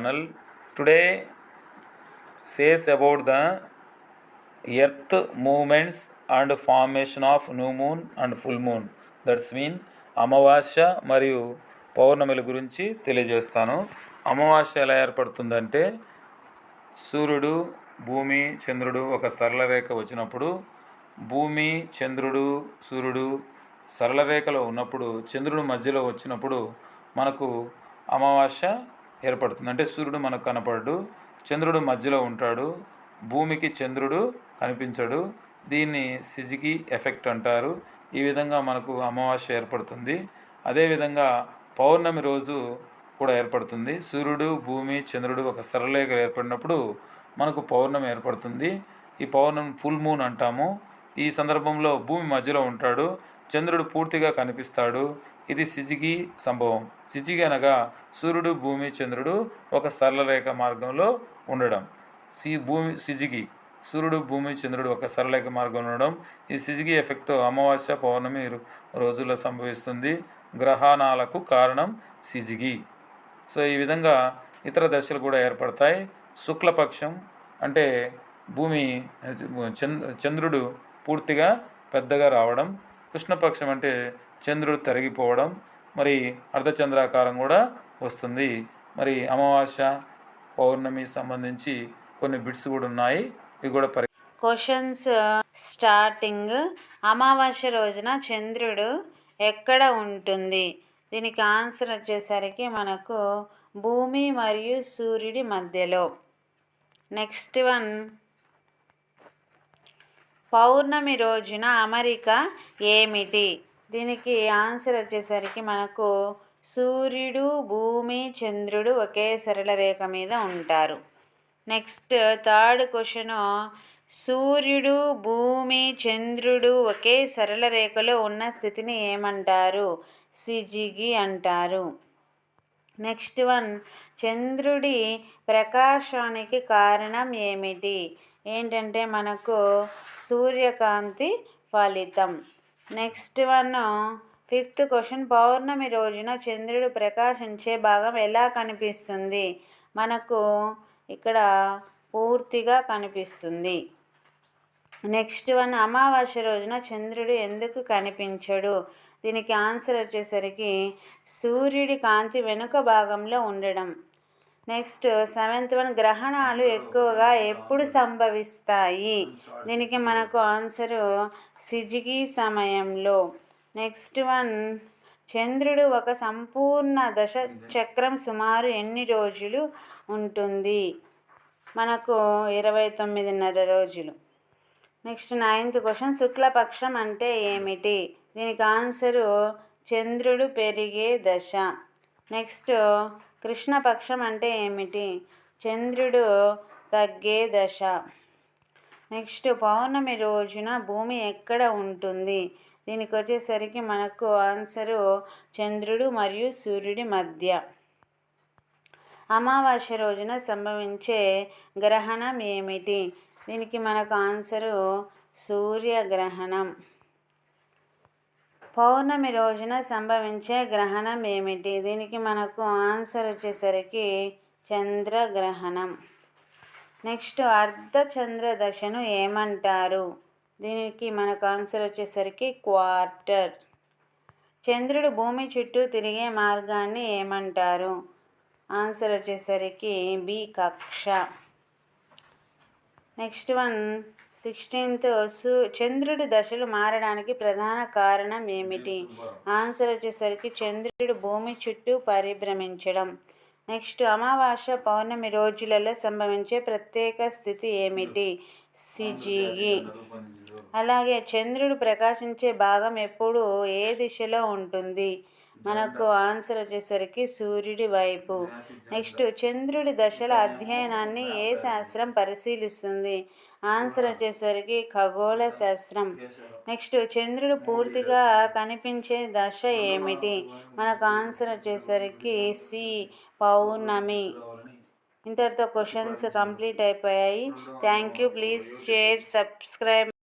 channel. Today says about the earth movements and formation of new moon and full moon. That's mean అమావాస్య మరియు పౌర్ణమిల గురించి తెలియజేస్తాను. అమావాస్య ఎలా ఏర్పడుతుందంటే సూర్యుడు, భూమి, చంద్రుడు ఒక సరళ రేఖ వచ్చినప్పుడు, భూమి, చంద్రుడు, సూర్యుడు సరళ రేఖలో ఉన్నప్పుడు, చంద్రుడు మధ్యలో వచ్చినప్పుడు మనకు అమావాస్య ఏర్పడుతుంది. అంటే సూర్యుడు మనకు కనపడడు, చంద్రుడు మధ్యలో ఉంటాడు, భూమికి చంద్రుడు కనిపించడు. దీన్ని సిజిగి ఎఫెక్ట్ అంటారు. ఈ విధంగా మనకు అమావాస్య ఏర్పడుతుంది. అదేవిధంగా పౌర్ణమి రోజు కూడా ఏర్పడుతుంది. సూర్యుడు, భూమి, చంద్రుడు ఒక సరళరేఖ ఏర్పడినప్పుడు మనకు పౌర్ణమి ఏర్పడుతుంది. ఈ పౌర్ణమి ఫుల్ మూన్ అంటాము. ఈ సందర్భంలో భూమి మధ్యలో ఉంటాడు, చంద్రుడు పూర్తిగా కనిపిస్తాడు. ఇది సిజిగి సంభవం. సిజిగి అనగా సూర్యుడు, భూమి, చంద్రుడు ఒక సరళరేఖ మార్గంలో ఉండడం. సిజిగి సూర్యుడు, భూమి, చంద్రుడు ఒక సరళరేఖ మార్గంలో ఉండడం. ఈ సిజిగి ఎఫెక్ట్ అమావాస్య, పౌర్ణమి రోజుల్లో సంభవిస్తుంది. గ్రహణాలకు కారణం సిజిగి. సో ఈ విధంగా ఇతర దశలు కూడా ఏర్పడతాయి. శుక్లపక్షం అంటే భూమి చంద్రుడు పూర్తిగా పెద్దగా రావడం, కృష్ణపక్షం అంటే చంద్రుడు తరిగిపోవడం, మరి అర్ధచంద్రాకారం కూడా వస్తుంది. మరి అమావాస్య, పౌర్ణమి సంబంధించి కొన్ని బిట్స్ కూడా ఉన్నాయి. ఇవి కూడా క్వశ్చన్స్ స్టార్టింగ్. అమావాస్య రోజున చంద్రుడు ఎక్కడ ఉంటుంది? దీనికి ఆన్సర్ వచ్చేసరికి మనకు భూమి మరియు సూర్యుడి మధ్యలో. నెక్స్ట్ వన్, పౌర్ణమి రోజున అమరిక ఏమిటి? దీనికి ఆన్సర్ వచ్చేసరికి మనకు సూర్యుడు, భూమి, చంద్రుడు ఒకే సరళ రేఖ మీద ఉంటారు. నెక్స్ట్ థర్డ్ క్వశ్చను, సూర్యుడు, భూమి, చంద్రుడు ఒకే సరళ రేఖలో ఉన్న స్థితిని ఏమంటారు? సిజిగి అంటారు. నెక్స్ట్ వన్, చంద్రుడి ప్రకాశానికి కారణం ఏమిటి? ఏంటంటే మనకు సూర్యకాంతి ఫలితం. నెక్స్ట్ వన్, ఫిఫ్త్ క్వశ్చన్, పౌర్ణమి రోజున చంద్రుడు ప్రకాశించే భాగం ఎలా కనిపిస్తుంది? మనకు ఇక్కడ పూర్తిగా కనిపిస్తుంది. నెక్స్ట్ వన్, అమావాస్య రోజున చంద్రుడు ఎందుకు కనిపించడు? దీనికి ఆన్సర్ వచ్చేసరికి సూర్యుడి కాంతి వెనుక భాగంలో ఉండడం. నెక్స్ట్ సెవెంత్ వన్, గ్రహణాలు ఎక్కువగా ఎప్పుడు సంభవిస్తాయి? దీనికి మనకు ఆన్సరు సిజిగి సమయంలో. నెక్స్ట్ వన్, చంద్రుడు ఒక సంపూర్ణ దశ చక్రం సుమారు ఎన్ని రోజులు ఉంటుంది? మనకు 29.5 రోజులు. నెక్స్ట్ నైన్త్ క్వశ్చన్, శుక్లపక్షం అంటే ఏమిటి? దీనికి ఆన్సరు చంద్రుడు పెరిగే దశ. నెక్స్ట్ కృష్ణపక్షం అంటే ఏమిటి? చంద్రుడు తగ్గే దశ. నెక్స్ట్ పౌర్ణమి రోజున భూమి ఎక్కడ ఉంటుంది? దీనికి వచ్చేసరికి మనకు ఆన్సరు చంద్రుడు మరియు సూర్యుడి మధ్య. అమావాస్య రోజున సంభవించే గ్రహణం ఏమిటి? దీనికి మనకు ఆన్సరు సూర్యగ్రహణం. పౌర్ణమి రోజున సంభవించే గ్రహణం ఏమిటి? దీనికి మనకు ఆన్సర్ వచ్చేసరికి చంద్రగ్రహణం. నెక్స్ట్ అర్ధచంద్ర దశను ఏమంటారు? దీనికి మనకు ఆన్సర్ వచ్చేసరికి క్వార్టర్. చంద్రుడు భూమి చుట్టూ తిరిగే మార్గాన్ని ఏమంటారు? ఆన్సర్ వచ్చేసరికి బి కక్ష. నెక్స్ట్ వన్ 16th, చంద్రుడి దశలు మారడానికి ప్రధాన కారణం ఏమిటి? ఆన్సర్ వచ్చేసరికి చంద్రుడు భూమి చుట్టూ పరిభ్రమించడం. నెక్స్ట్ అమావాస్య, పౌర్ణమి రోజులలో సంభవించే ప్రత్యేక స్థితి ఏమిటి? సిజిగి. అలాగే చంద్రుడు ప్రకాశించే భాగం ఎప్పుడు ఏ దిశలో ఉంటుంది? మనకు ఆన్సర్ వచ్చేసరికి సూర్యుడి వైపు. నెక్స్ట్ చంద్రుడి దశల అధ్యయనాన్ని ఏ శాస్త్రం పరిశీలిస్తుంది? ఆన్సర్ వచ్చేసరికి ఖగోళ శాస్త్రం. నెక్స్ట్ చంద్రుడు పూర్తిగా కనిపించే దశ ఏమిటి? మనకు ఆన్సర్ వచ్చేసరికి సి పౌర్ణమి. ఇంతటితో క్వశ్చన్స్ కంప్లీట్ అయిపోయాయి. Thank you. Please share, subscribe.